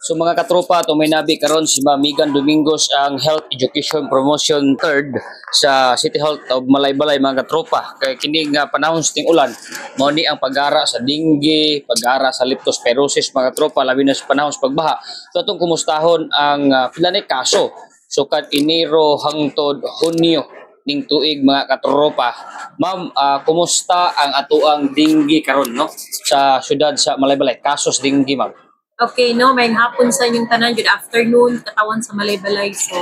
So mga katropa, may nabi karon si Ma'am Megan Domingos ang Health Education Promotion 3rd sa City Hall of Malaybalay mga katropa. Kay kini nga panahon sa ting ulan, mao ni ang pag-ara sa dengue, pag-ara sa leptospirosis mga katropa labi na sa panahon sa pagbaha. So atong kumustahon ang pila ni kaso. So kad Enero hangtod Hunyo ning tuig mga katropa. Ma'am, kumusta ang atuang dengue karon no sa syudad sa Malaybalay? Kasos dengue ma'am. Okay, no, may hapon sa inyong tanan, good afternoon, katawan sa Malaybalay. So,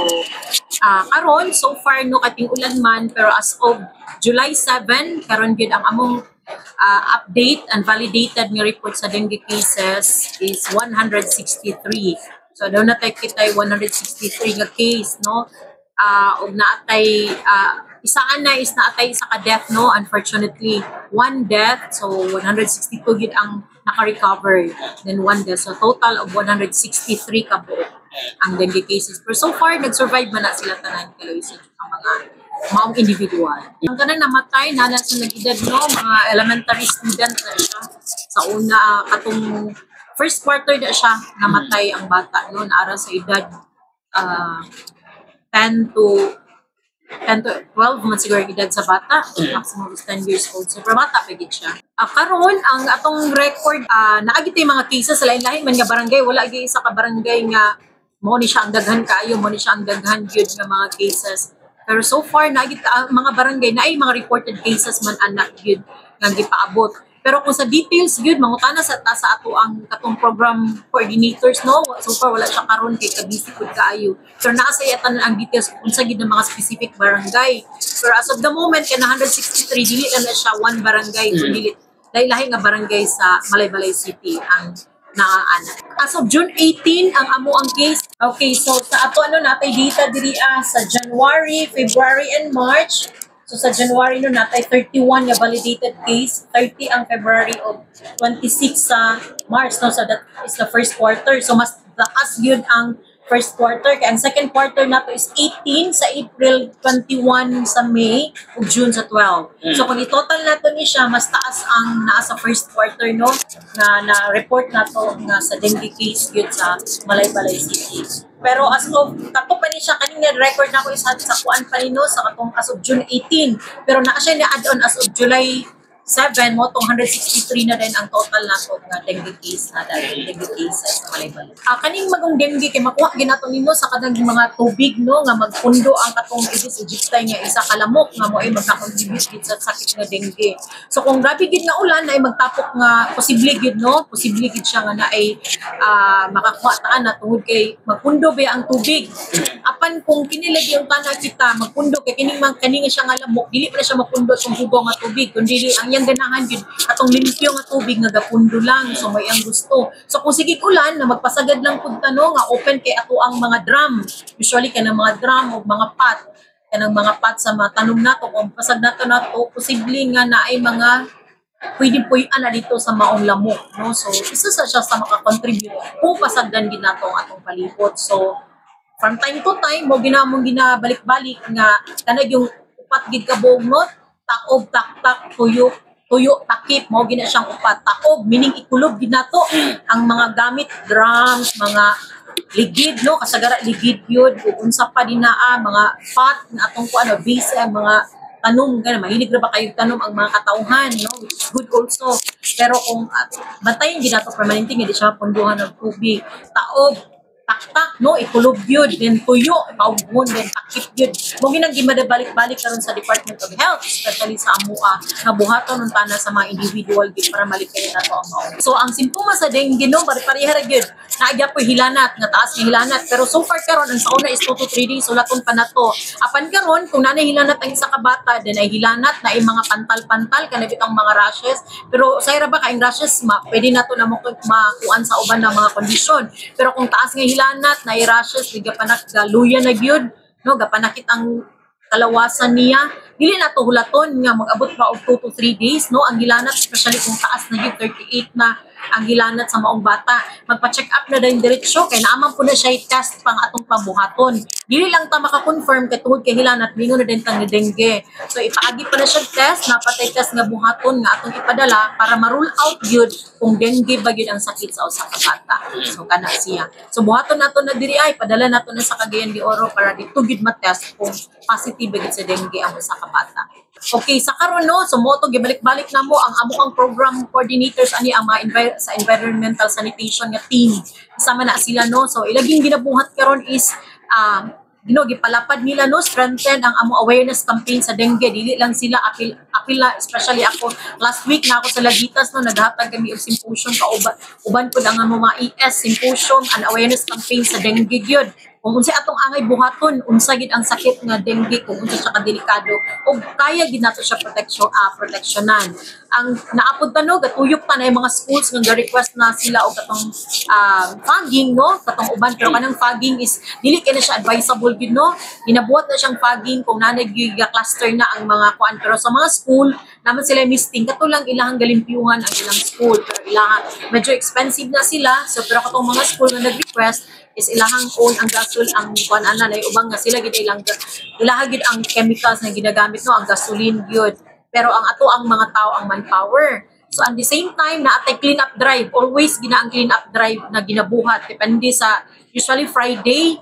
karon so far no kating ulan man, pero as of July 7, karon gyud ang among update and validated nga report sa dengue cases is 163. So, daw na tayo kitay 163 nga case, no? Og naatay isaan na is naatay isa ka death, no, unfortunately one death, so 162 gid ang naka-recover, then one death, so total of 163 ka buo ang dengue cases. Pero so far nag-survive man na sila tanan kaloisin ang mga maong individual. Ang kanang namatay na sa nag-edad, no, mga elementary student na siya sa una katong first quarter na siya namatay ang bata, no, naara sa edad 10 to 12 man siguro edad sa bata, maximum is 10 years old. So, pero bata pa gid siya. Karon ang atong record, naagit yung mga cases sa lain-lain man nga barangay, wala gyud isa ka barangay nga mo ni siya ang daghan kaayo, mo ni siya ang daghan gyud nga mga cases. Pero so far naagit mga barangay na ay mga reported cases man anak gyud nga gipaabot. Pero kung sa details yun, mangutana sa ato ang katong program coordinators, no? So far wala siya karon kay kabisi pud kaayo. Pero naa sa iyatan ang details kung sa gid ng mga specific barangay. Pero as of the moment kana 163 dili na siya one barangay, dili lahi-lahi nga barangay sa Malaybalay City ang naaanak. As of June 18 ang amo ang case. Okay, so sa ato natay data diri sa January, February and March. So sa January no natay 31 nga validated case, 30 ang February of 26 sa March, no, so that is the first quarter. So mas taas yun ang first quarter, kaya ang second quarter nato is 18 sa April, 21 sa May, ug June sa 12. So kung i-total nato ni siya, mas taas ang naa sa first quarter, no, na report nato nga sa dengue case yun sa Malaybalay City. Pero as of kato pa ni siya kanina record na ko is sa kuan pa ni no sa katong as of June 18, pero naa siya ni add-on as of July 7 mo tong 163 na din ang total nato nga dengue case na dahil dengue cases sa Malaybalay. Kaning magong dengue kay makuha ginato nino sa kadang mga tubig, no, nga magpundo ang katong Aedes aegypti nga isa ka lamok nga mo ay magka-contribute gid sa sakit nga dengue. So kung grabe gid nga ulan ay magtapok nga posible gid, no, posible gid siya nga na ay makakuha taan na tungod kay magpundo ba ang tubig. Apan kung kinilagi yung tana kita magpundo kay kining kaning siya nga lamok, dili pa siya mapundo sa hugaw nga tubig kundi ang yang ganahan yun atong limpyo nga tubig nga gapundo lang, so may ang gusto. So kung sige ulan na magpasagad lang pud tano nga open kay ato ang mga drum, usually kanang mga drum o mga pot, kanang mga pot sa mga tanom nato, kung pasag nato posible nga na ay mga pwede puy-an na dito sa maong lamok, no. So isa sa siya sa maka-contribute kung pasagdan din nato ang atong palibot. So from time to time mo ginamong ginabalik-balik nga kanag yung upat gid ka buong, no, taob, taktak, tuyo, takip, mo gina siyang upat. Taob, meaning ikulob ginato ang mga gamit, drums, mga ligid, no, kasagara ligid yun, unsa pa din mga pot na atong base, mga tanom, gana, mahilig na ba kayo tanom ang mga katauhan, no, which is good also. Pero kung bantayin ginato permanente, hindi siya punduhan ng tubig. Taob, taktak, no, ikulob yun, then tuyo, paugbon, then takip yun. Mo ginang gimadabalik-balik karon sa Department of Health, especially sa AMUA, nga buhaton ng tana sa mga individual gid para malikay nato ang maong. So ang simptomas sa dengue, no, pare-pareha ra gyud. Naagya po hilanat, nga taas nga hilanat, pero so far karon ang sauna is 2 to 3 days ulaton pa nato. Apan karon kung nanay hilanat ang isa ka bata, then ay hilanat na ay mga pantal-pantal kanabit ang mga rashes, pero sayra ba kaing rashes pwede nato na makuan sa uban ng mga kondisyon. Pero kung taas nga hilanat na rashes, gapanak galuya na gyud, no, gapanakit ang kalawasan niya, dili na to hulaton nga mag-abot pa og 2 to 3 days, no, ang hilanat especially kung taas na gyud 38 na ang gilanat sa maong bata. Magpa-check up na din diretsyo kay naaman po na siya test pang atong pabuhaton. Dili lang ta maka-confirm kay tungod kay hilanat mingon na din tang dengue. So ipaagi pa na siya test, napatay test nga buhaton nga atong ipadala para ma-rule out gyud kung dengue ba gyud ang sakit sa usa ka bata. So kana siya. So buhaton nato na diri ay padala nato na sa Cagayan de Oro para dito gyud ma-test kung positive ba gyud sa dengue ang usa ka bata. Okay, sa karon no, so moto gibalik-balik na mo ang amo ang program coordinators ani ang mga sa environmental sanitation nga team. Isama na sila no. So ilaging ginabuhat karon is gipalapad nila no, strengthen ang amo awareness campaign sa dengue. Dili lang sila apil especially ako last week na ako sa Lagitas no, naghatag kami og symposium uban pud ang amo mga ES symposium and awareness campaign sa dengue gyud. Kung unsay atong angay buhaton, unsa gid ang sakit nga dengue, kung unsa siya kadelikado ug kaya gid nato siya proteksyonan. Ang naapod ta no, gatuyok ta na yung mga schools nga request na sila og katong fogging no, katong uban pero kanang fogging is dili kay na siya advisable gid no. Ginabuhat na siyang fogging kung nanay gyud cluster na ang mga kuan, pero sa mga school naman sila misting katulang ilahang galimpyuhan ang ilang school, pero ilahang medyo expensive na sila. So pero katong mga school nga nag-request is ilahang own ang gasol ang kuan ana na ubang nga sila gid ilaha gid ang chemicals na ginagamit no, ang gasoline gyud, pero ang ato ang mga tao ang manpower. So at the same time na atay clean up drive, always gina ang clean up drive na ginabuhat depende sa usually Friday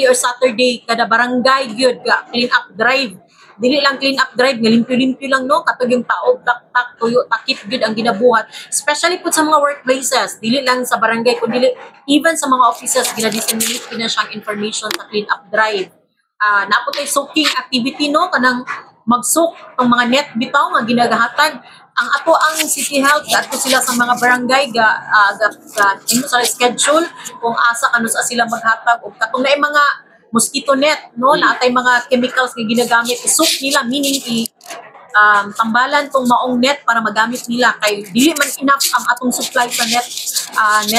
or Saturday kada barangay gyud ga clean up drive. Dili lang clean up drive nga limpyo-limpyo lang no, katog yung taog taktak tuyo takip gud ang ginabuhat, especially pud sa mga workplaces, dili lang sa barangay kundi even sa mga offices gina-disseminate kina siyang information sa clean up drive. Naputay soaking activity no, kanang magsuk ang mga net bitaw nga ginagahatag ang ato ang city health ato sila sa mga barangay sa schedule kung asa kanu sa sila maghatag og katong naay mga mosquito net no, na atay mga chemicals nga ginagamit isuk nila, meaning tambalan tong maong net para magamit nila kay dili man enough ang atong supply sa net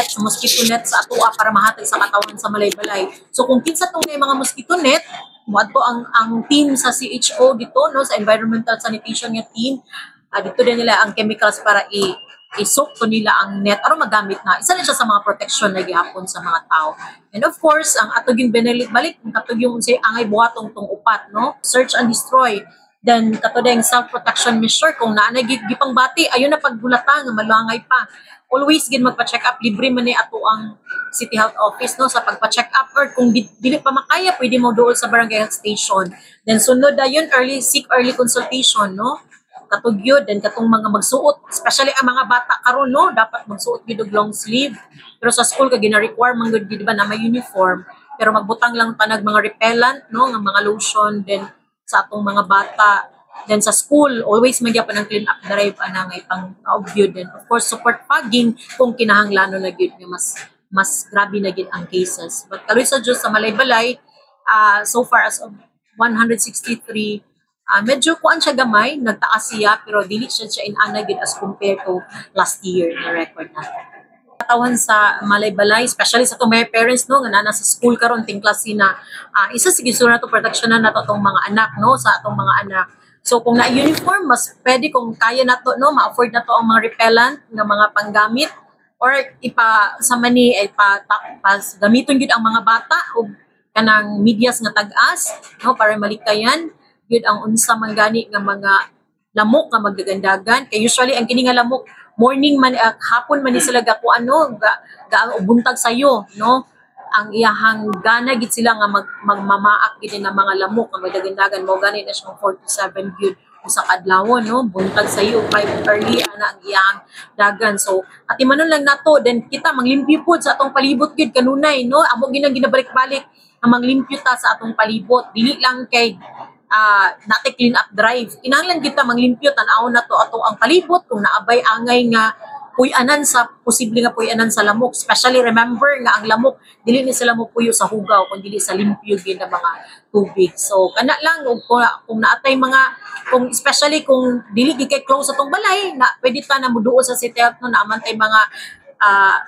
sa mosquito net sa atoa para mahatag sa katawan sa malay-balay. So kung kinsa tong mga mosquito net moadto ang team sa CHO dito no, sa environmental sanitation nga team, dito din nila ang chemicals para isok to nila ang net aron magamit na. Isa na siya sa mga protection na gihapon sa mga tao. And of course, ang atog yung balik ang katog yung say angay buhatong tong upat no, search and destroy. Then katod yung self-protection measure kung naanay gipang bati ayun na pagbulata nga malangay pa. Always gid magpa-check up, libre man ni ato ang City Health Office no sa pagpa-check up, or kung dili pa makaya pwede mo dool sa barangay health station. Then sunod na yun seek early consultation no. Katog yun, then katong mga magsuot, especially ang mga bata karon no, dapat magsuot gid og long sleeve. Pero sa school ka gina-require man gud ba na may uniform, pero magbutang lang tanag mga repellent no, nga mga lotion then sa atong mga bata. Then sa school, always magyapon ang clean up drive ana nga ipang gyud. Then of course support fogging kung kinahanglan na gyud nga mas grabe na gid ang cases. But kaluy sa Dios sa malay-balay, so far as of 163, medyo kuan siya gamay, nagtaas siya pero dili siya inana gid as compared to last year na record natin. Katawan sa malay-balay, especially sa itong mga parents no, nga nasa school karon ting klase na isa sige sura to proteksyonan nato tong mga anak no, sa atong mga anak. So kung na-uniform, mas pwede kung kaya nato no, ma-afford nato ang mga repellent nga mga panggamit, or gamiton gid ang mga bata og kanang medyas nga tag-as no, para malikayan yun ang unsa man gani nga mga lamok nga magdagandagan. Kay usually ang kini nga lamok morning man hapon man ni sila gakuan no, buntag sayo no, ang iyahang gana gid sila nga magmamaak gid ng mga lamok nga magdagandagan mo gani na siyang 4 to 7 gyud usa ka adlaw no, buntag sayo 5 early ana ang iyahang dagan. So ati manon lang nato, then kita manglimpyo pud sa atong palibot gid kanunay no, amo ginang ginabalik-balik nga manglimpyo ta sa atong palibot, dili lang kay natin clean up drive. Kinahanglan kita manglimpyo tan-aw na to ato ang palibot kung naabay angay nga puy-anan sa posible nga puy-anan sa lamok. Especially remember nga ang lamok dili ni sila mo puyo sa hugaw kundi dili sa limpyo gid nga mga tubig. So kana lang kung naatay mga kung especially kung dili gid kay close atong balay na pwede ta na muduo sa city health no, naaman tay mga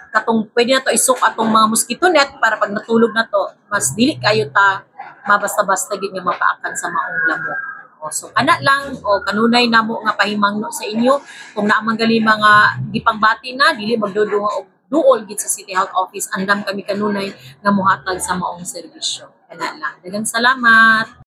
katong pwede na to isuk atong mga mosquito net para pag natulog na to mas dili kayo ta mabasta-basta gid nga mapaakan sa maong lamok. O, so kana lang o kanunay namo nga pahimangno sa inyo kung naamang gali mga gipangbati na dili magduduha og duol gid sa City Health Office, andam kami kanunay nga mohatag sa maong serbisyo. Kana lang. Daghang salamat.